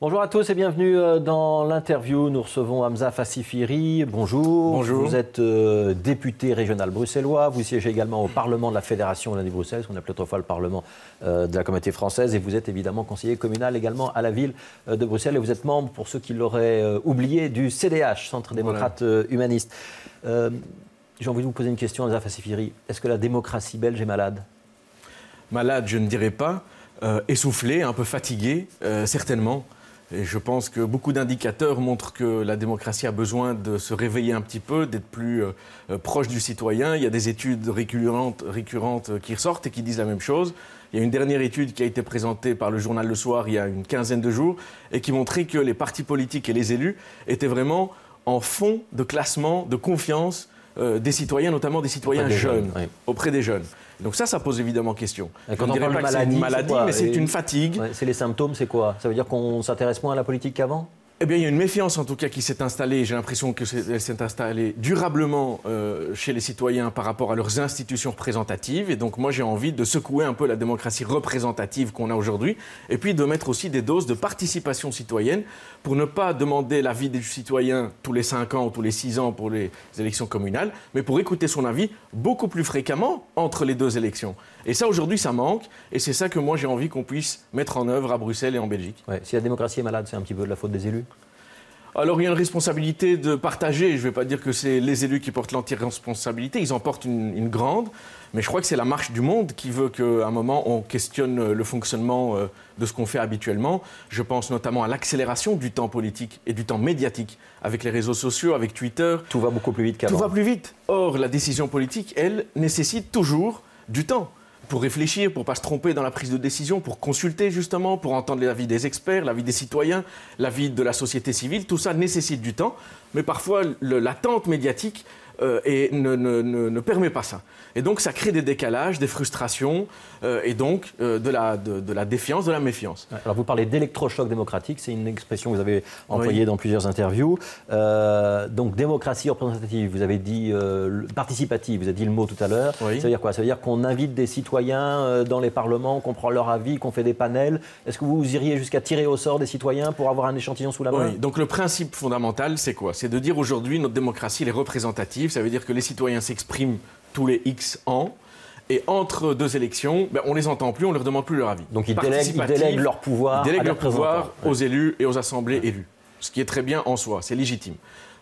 Bonjour à tous et bienvenue dans l'interview. Nous recevons Hamza Fassifiri. Bonjour. Bonjour. Vous êtes député régional bruxellois. Vous siégez également au Parlement de la Fédération Wallonie-Bruxelles, ce qu'on appelait autrefois le Parlement de la Communauté française. Et vous êtes évidemment conseiller communal également à la ville de Bruxelles. Et vous êtes membre, pour ceux qui l'auraient oublié, du CDH, Centre démocrate humaniste. J'ai envie de vous poser une question, Hamza Fassifiri. Est-ce que la démocratie belge est malade ? Malade, je ne dirais pas. Essoufflé, un peu fatigué, certainement. Et je pense que beaucoup d'indicateurs montrent que la démocratie a besoin de se réveiller un petit peu, d'être plus proche du citoyen. Il y a des études récurrentes qui ressortent et qui disent la même chose. Il y a une dernière étude qui a été présentée par le journal Le Soir il y a une quinzaine de jours et qui montrait que les partis politiques et les élus étaient vraiment en fond de classement, de confiance des citoyens, notamment des citoyens jeunes, auprès des jeunes. Donc ça pose évidemment question. Quand on parle de maladie, c'est une maladie, mais c'est une fatigue. C'est les symptômes, c'est quoi? Ça veut dire qu'on s'intéresse moins à la politique qu'avant? Eh bien, il y a une méfiance en tout cas qui s'est installée, j'ai l'impression qu'elle s'est installée durablement chez les citoyens par rapport à leurs institutions représentatives. Et donc moi j'ai envie de secouer un peu la démocratie représentative qu'on a aujourd'hui et puis de mettre aussi des doses de participation citoyenne pour ne pas demander l'avis des citoyens tous les 5 ans ou tous les 6 ans pour les élections communales, mais pour écouter son avis beaucoup plus fréquemment entre les deux élections. Et ça aujourd'hui ça manque et c'est ça que moi j'ai envie qu'on puisse mettre en œuvre à Bruxelles et en Belgique. Ouais, si la démocratie est malade, c'est un petit peu de la faute des élus? Alors il y a une responsabilité de partager, je ne vais pas dire que c'est les élus qui portent l'anti-responsabilité, ils en portent une grande, mais je crois que c'est la marche du monde qui veut qu'à un moment on questionne le fonctionnement de ce qu'on fait habituellement. Je pense notamment à l'accélération du temps politique et du temps médiatique avec les réseaux sociaux, avec Twitter. Tout va beaucoup plus vite qu'avant. Tout va plus vite. Or la décision politique, elle, nécessite toujours du temps. Pour réfléchir, pour ne pas se tromper dans la prise de décision, pour consulter justement, pour entendre l'avis des experts, l'avis des citoyens, l'avis de la société civile, tout ça nécessite du temps, mais parfois l'attente médiatique ne permet pas ça. Et donc ça crée des décalages, des frustrations et donc de la défiance, de la méfiance. Alors vous parlez d'électrochoc démocratique, c'est une expression que vous avez employée dans plusieurs interviews. Donc démocratie représentative, vous avez dit participative, vous avez dit le mot tout à l'heure. Oui. Ça veut dire quoi? Ça veut dire qu'on invite des citoyens dans les parlements, qu'on prend leur avis, qu'on fait des panels. Est-ce que vous iriez jusqu'à tirer au sort des citoyens pour avoir un échantillon sous la main? Oui, donc le principe fondamental, c'est quoi? C'est de dire aujourd'hui notre démocratie elle est représentative. Ça veut dire que les citoyens s'expriment tous les X ans. Et entre deux élections, on ne les entend plus, on ne leur demande plus leur avis. Donc ils délèguent leur pouvoir, aux élus et aux assemblées élues. Ce qui est très bien en soi, c'est légitime.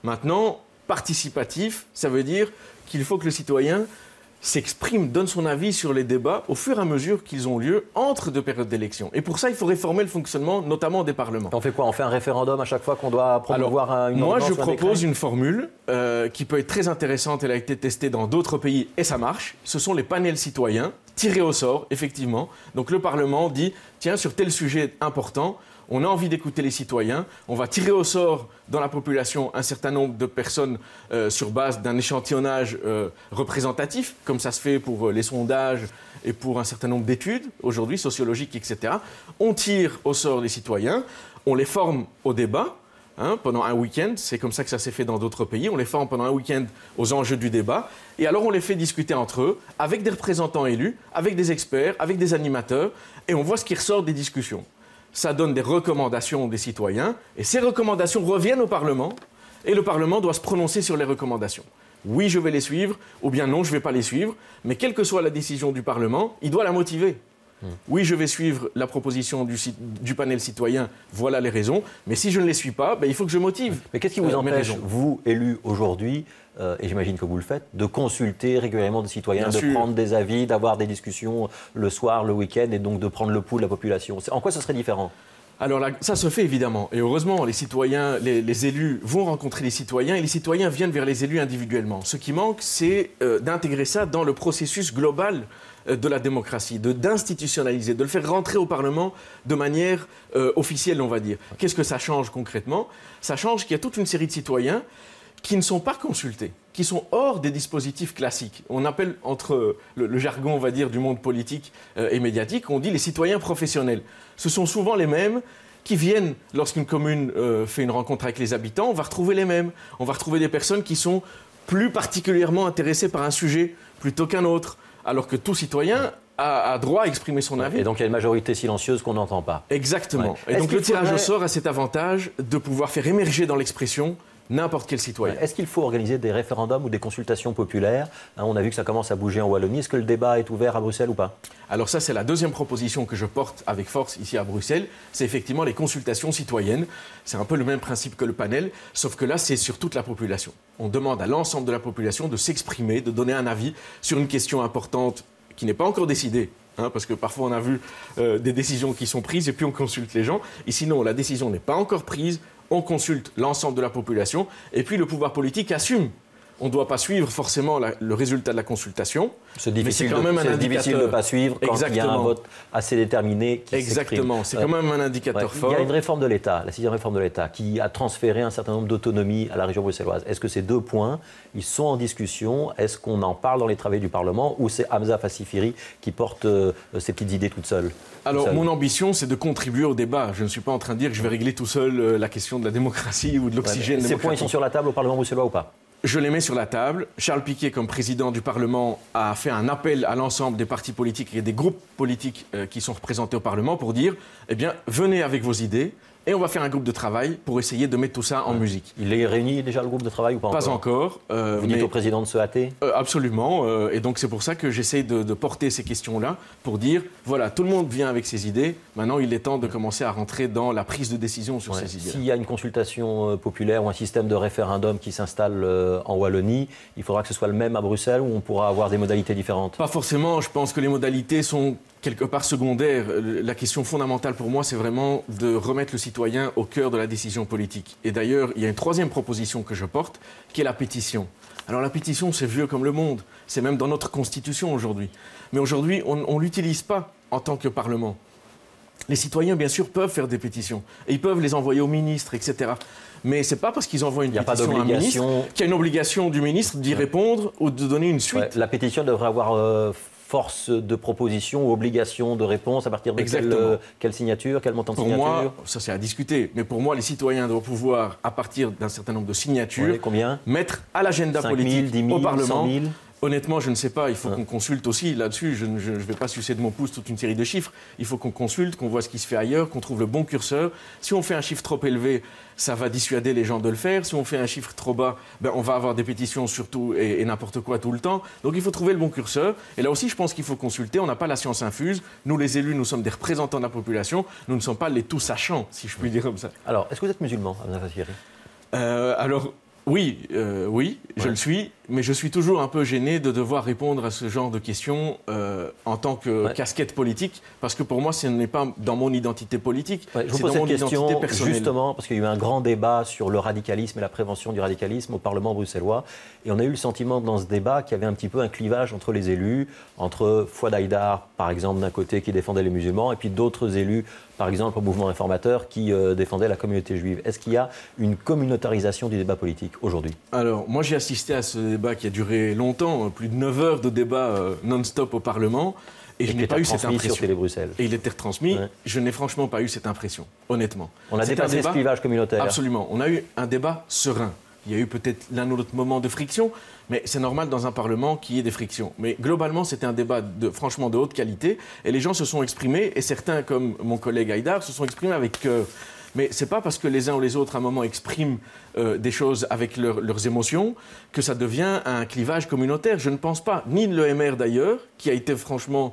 Maintenant, participatif, ça veut dire qu'il faut que le citoyen s'exprime, donne son avis sur les débats au fur et à mesure qu'ils ont lieu entre deux périodes d'élection. Et pour ça, il faut réformer le fonctionnement, notamment des parlements. On fait quoi? On fait un référendum à chaque fois qu'on doit promouvoir une ordonnance? Moi, je propose une formule qui peut être très intéressante. Elle a été testée dans d'autres pays et ça marche. Ce sont les panels citoyens tirés au sort, effectivement. Donc le Parlement dit, tiens, sur tel sujet important, on a envie d'écouter les citoyens, on va tirer au sort dans la population un certain nombre de personnes sur base d'un échantillonnage représentatif, comme ça se fait pour les sondages et pour un certain nombre d'études, aujourd'hui sociologiques, etc. On tire au sort les citoyens, on les forme au débat pendant un week-end, c'est comme ça que ça s'est fait dans d'autres pays, on les forme pendant un week-end aux enjeux du débat, et alors on les fait discuter entre eux, avec des représentants élus, avec des experts, avec des animateurs, et on voit ce qui ressort des discussions. Ça donne des recommandations des citoyens, et ces recommandations reviennent au Parlement, et le Parlement doit se prononcer sur les recommandations. Oui, je vais les suivre, ou bien non, je ne vais pas les suivre, mais quelle que soit la décision du Parlement, il doit la motiver. Oui, je vais suivre la proposition du panel citoyen, voilà les raisons, mais si je ne les suis pas, il faut que je motive. Mais qu'est-ce qui vous empêche, vous, élus aujourd'hui, et j'imagine que vous le faites, de consulter régulièrement des citoyens, de prendre des avis, d'avoir des discussions le soir, le week-end, et donc de prendre le pouls de la population? En quoi ce serait différent? Alors là, ça se fait évidemment, et heureusement, les citoyens, les élus vont rencontrer les citoyens, et les citoyens viennent vers les élus individuellement. Ce qui manque, c'est d'intégrer ça dans le processus global de la démocratie, d'institutionnaliser, de le faire rentrer au Parlement de manière officielle, on va dire. Qu'est-ce que ça change concrètement? Ça change qu'il y a toute une série de citoyens qui ne sont pas consultés, qui sont hors des dispositifs classiques. On appelle, entre le jargon, on va dire, du monde politique et médiatique, on dit les citoyens professionnels. Ce sont souvent les mêmes qui viennent, lorsqu'une commune fait une rencontre avec les habitants, on va retrouver les mêmes. On va retrouver des personnes qui sont plus particulièrement intéressées par un sujet plutôt qu'un autre. Alors que tout citoyen a droit à exprimer son avis. Et donc il y a une majorité silencieuse qu'on n'entend pas. Exactement. Ouais. Et donc le tirage au sort a cet avantage de pouvoir faire émerger dans l'expression n'importe quel citoyen. Est-ce qu'il faut organiser des référendums ou des consultations populaires? On a vu que ça commence à bouger en Wallonie. Est-ce que le débat est ouvert à Bruxelles ou pas? Alors ça, c'est la deuxième proposition que je porte avec force ici à Bruxelles. C'est effectivement les consultations citoyennes. C'est un peu le même principe que le panel, sauf que là, c'est sur toute la population. On demande à l'ensemble de la population de s'exprimer, de donner un avis sur une question importante qui n'est pas encore décidée. Parce que parfois on a vu des décisions qui sont prises et puis on consulte les gens. Ici non, la décision n'est pas encore prise, on consulte l'ensemble de la population et puis le pouvoir politique assume. On ne doit pas suivre forcément le résultat de la consultation. C'est difficile de ne pas suivre quand il y a un vote assez déterminé qui s'exprime. Exactement, c'est quand même un indicateur fort. Il y a une réforme de l'État, la 6e réforme de l'État, qui a transféré un certain nombre d'autonomies à la région bruxelloise. Est-ce que ces deux points, ils sont en discussion? Est-ce qu'on en parle dans les travaux du Parlement ou c'est Hamza Fassifiri qui porte ses petites idées toute seule? Alors, mon ambition, c'est de contribuer au débat. Je ne suis pas en train de dire que je vais régler tout seul la question de la démocratie ou de l'oxygène démocratique. Ces points, ils sont sur la table au Parlement bruxellois ou pas? Je les mets sur la table. Charles Piquet, comme président du Parlement, a fait un appel à l'ensemble des partis politiques et des groupes politiques qui sont représentés au Parlement pour dire, eh bien, venez avec vos idées et on va faire un groupe de travail pour essayer de mettre tout ça en musique. Il est réuni déjà le groupe de travail ou pas encore? Pas encore. Vous dites au président de se hâter? Absolument. Et donc c'est pour ça que j'essaie de porter ces questions-là pour dire, voilà, tout le monde vient avec ses idées. Maintenant, il est temps de commencer à rentrer dans la prise de décision sur ces idées. S'il y a une consultation populaire ou un système de référendum qui s'installe en Wallonie, il faudra que ce soit le même à Bruxelles ou on pourra avoir des modalités différentes? Pas forcément. Je pense que les modalités sont quelque part secondaires. La question fondamentale pour moi, c'est vraiment de remettre le citoyen au cœur de la décision politique. Et d'ailleurs, il y a une troisième proposition que je porte, qui est la pétition. Alors la pétition, c'est vieux comme le monde. C'est même dans notre Constitution aujourd'hui. Mais aujourd'hui, on ne l'utilise pas en tant que Parlement. Les citoyens, bien sûr, peuvent faire des pétitions. Et ils peuvent les envoyer au ministre, etc. Mais ce n'est pas parce qu'ils envoient une pétition à un ministre qu'il y a une obligation du ministre d'y répondre ou de donner une suite. La pétition devrait avoir force de proposition ou obligation de réponse à partir de quelle signature, quel montant de signature? Pour moi, ça c'est à discuter, mais pour moi, les citoyens doivent pouvoir, à partir d'un certain nombre de signatures, mettre à l'agenda politique 10 000, au Parlement. 100 000. Honnêtement, je ne sais pas. Il faut qu'on consulte aussi là-dessus. Je ne vais pas sucer de mon pouce toute une série de chiffres. Il faut qu'on consulte, qu'on voit ce qui se fait ailleurs, qu'on trouve le bon curseur. Si on fait un chiffre trop élevé, ça va dissuader les gens de le faire. Si on fait un chiffre trop bas, on va avoir des pétitions surtout et n'importe quoi tout le temps. Donc il faut trouver le bon curseur. Et là aussi, je pense qu'il faut consulter. On n'a pas la science infuse. Nous, les élus, nous sommes des représentants de la population. Nous ne sommes pas les tout-sachants, si je puis dire comme ça. Alors, est-ce que vous êtes musulman, Hamza Fassifiri? Oui, je le suis, mais je suis toujours un peu gêné de devoir répondre à ce genre de questions en tant que casquette politique, parce que pour moi, ce n'est pas dans mon identité politique, je vous c'est pose dans mon cette question identité personnelle. Justement, parce qu'il y a eu un grand débat sur le radicalisme et la prévention du radicalisme au Parlement bruxellois, et on a eu le sentiment dans ce débat qu'il y avait un petit peu un clivage entre les élus, entre Fouad Haïdar, par exemple, d'un côté, qui défendait les musulmans, et puis d'autres élus, par exemple, au mouvement réformateur, qui défendait la communauté juive. Est-ce qu'il y a une communautarisation du débat politique aujourd'hui? Alors, moi, j'ai assisté à ce débat qui a duré longtemps, plus de 9 heures de débat non-stop au Parlement, et je n'ai pas eu cette impression. Sur Télé Bruxelles. Et il était retransmis. Ouais. Je n'ai franchement pas eu cette impression, honnêtement. On a dépassé ce clivage communautaire. Absolument. On a eu un débat serein. Il y a eu peut-être l'un ou l'autre moment de friction, mais c'est normal dans un Parlement qu'il y ait des frictions. Mais globalement, c'était un débat franchement de haute qualité, et les gens se sont exprimés, et certains, comme mon collègue Haïdar, se sont exprimés avec cœur. Mais ce n'est pas parce que les uns ou les autres, à un moment, expriment des choses avec leurs émotions que ça devient un clivage communautaire. Je ne pense pas, ni le MR d'ailleurs, qui a été franchement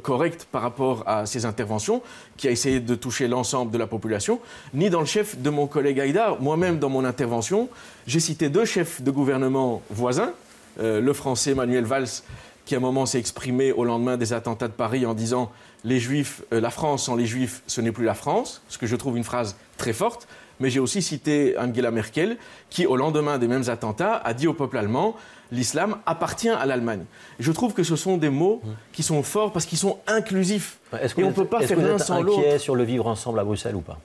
correct par rapport à ses interventions, qui a essayé de toucher l'ensemble de la population, ni dans le chef de mon collègue Haïdar. Moi-même, dans mon intervention, j'ai cité 2 chefs de gouvernement voisins, le français Manuel Valls, qui à un moment s'est exprimé au lendemain des attentats de Paris en disant « les Juifs, la France sans les Juifs, ce n'est plus la France », ce que je trouve une phrase très forte. Mais j'ai aussi cité Angela Merkel, qui au lendemain des mêmes attentats a dit au peuple allemand « l'islam appartient à l'Allemagne ». Je trouve que ce sont des mots qui sont forts parce qu'ils sont inclusifs. Et on ne peut pas faire l'un sans l'autre. Est-ce que vous êtes inquiet sur le vivre ensemble à Bruxelles ou pas?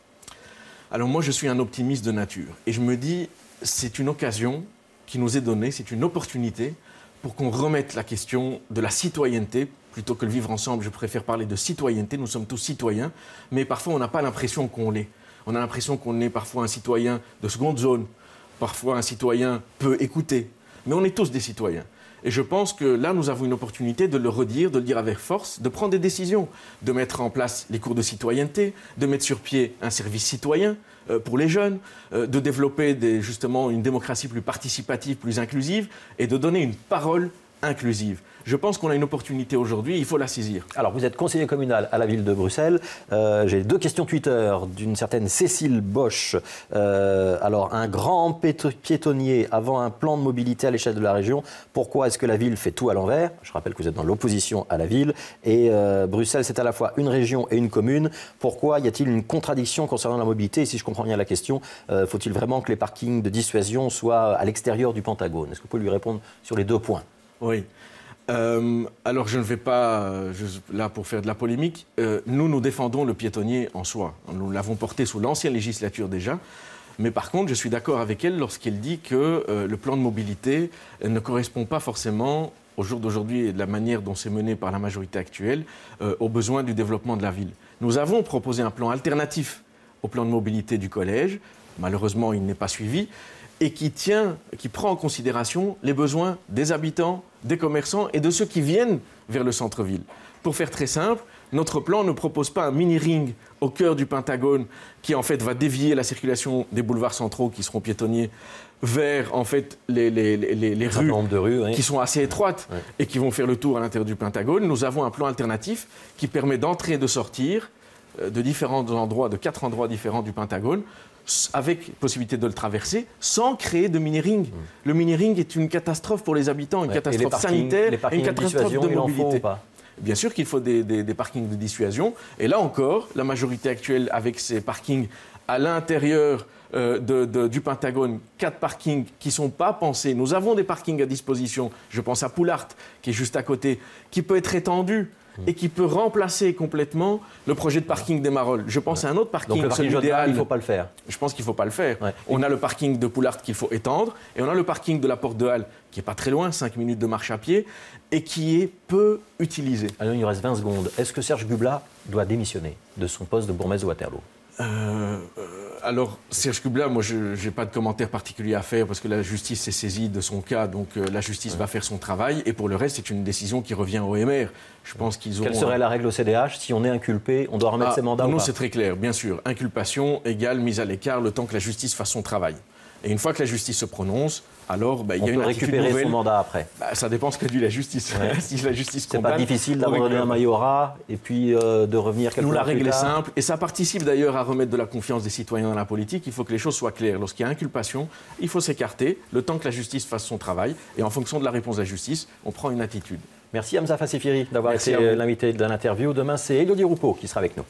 Alors moi, je suis un optimiste de nature. Et je me dis, c'est une occasion qui nous est donnée, c'est une opportunité pour qu'on remette la question de la citoyenneté. Plutôt que le vivre ensemble, je préfère parler de citoyenneté. Nous sommes tous citoyens, mais parfois on n'a pas l'impression qu'on l'est. On a l'impression qu'on est parfois un citoyen de seconde zone, parfois un citoyen peu écouté, mais on est tous des citoyens. Et je pense que là, nous avons une opportunité de le redire, de le dire avec force, de prendre des décisions, de mettre en place les cours de citoyenneté, de mettre sur pied un service citoyen pour les jeunes, de développer justement une démocratie plus participative, plus inclusive, et de donner une parole inclusive. Je pense qu'on a une opportunité aujourd'hui, il faut la saisir. Alors, vous êtes conseiller communal à la ville de Bruxelles. J'ai 2 questions Twitter d'une certaine Cécile Bosch. Alors, un grand piétonnier avant un plan de mobilité à l'échelle de la région. Pourquoi est-ce que la ville fait tout à l'envers? Je rappelle que vous êtes dans l'opposition à la ville. Et Bruxelles, c'est à la fois une région et une commune. Pourquoi y a-t-il une contradiction concernant la mobilité? Et si je comprends bien la question, faut-il vraiment que les parkings de dissuasion soient à l'extérieur du Pentagone? Est-ce que vous pouvez lui répondre sur les 2 points? Oui. Alors je ne vais pas, là pour faire de la polémique, nous défendons le piétonnier en soi. Nous l'avons porté sous l'ancienne législature déjà, mais par contre je suis d'accord avec elle lorsqu'elle dit que le plan de mobilité ne correspond pas forcément au jour d'aujourd'hui et de la manière dont c'est mené par la majorité actuelle aux besoins du développement de la ville. Nous avons proposé un plan alternatif au plan de mobilité du collège, malheureusement il n'est pas suivi, et qui prend en considération les besoins des habitants, des commerçants et de ceux qui viennent vers le centre-ville. Pour faire très simple, notre plan ne propose pas un mini-ring au cœur du Pentagone qui en fait va dévier la circulation des boulevards centraux qui seront piétonniers vers en fait les rues qui sont assez étroites et qui vont faire le tour à l'intérieur du Pentagone. Nous avons un plan alternatif qui permet d'entrer et de sortir de différents endroits, de 4 endroits différents du Pentagone, avec possibilité de le traverser, sans créer de mini-ring. Le mini-ring est une catastrophe pour les habitants, une catastrophe sanitaire, et une catastrophe de mobilité. Bien sûr qu'il faut des parkings de dissuasion. Et là encore, la majorité actuelle, avec ces parkings à l'intérieur du Pentagone, 4 parkings qui ne sont pas pensés. Nous avons des parkings à disposition. Je pense à Poulart, qui est juste à côté, qui peut être étendu et qui peut remplacer complètement le projet de parking des Marolles. Je pense à un autre parking. Donc le parking il ne faut pas le faire. Je pense qu'il ne faut pas le faire. Ouais. On a le parking de Poulart qu'il faut étendre et on a le parking de la Porte de Halle qui n'est pas très loin, 5 minutes de marche à pied, et qui est peu utilisé. Alors, il nous reste 20 secondes. Est-ce que Serge Gubla doit démissionner de son poste de bourgmestre de Waterloo? Alors, Serge Gubla, moi, je n'ai pas de commentaire particulier à faire parce que la justice s'est saisie de son cas, donc la justice va faire son travail. Et pour le reste, c'est une décision qui revient au MR. Je pense qu'ils auront... Quelle serait la règle au CDH? Si on est inculpé, on doit remettre ses mandats ou non, pas? c'est très clair, bien sûr. Inculpation égale mise à l'écart le temps que la justice fasse son travail. Et une fois que la justice se prononce, alors il y a une attitude nouvelle. On peut récupérer son mandat après. Ça dépend ce qu'a dit la justice. Ouais. Si la justice condamne, c'est pas difficile d'abandonner un majorat et puis de revenir quelque part. Nous, la règle est simple et ça participe d'ailleurs à remettre de la confiance des citoyens dans la politique. Il faut que les choses soient claires. Lorsqu'il y a inculpation, il faut s'écarter le temps que la justice fasse son travail et en fonction de la réponse de la justice, on prend une attitude. Merci Hamza Fassifiri d'avoir été l'invité de l'interview. Demain, c'est Élodie Roupeau qui sera avec nous.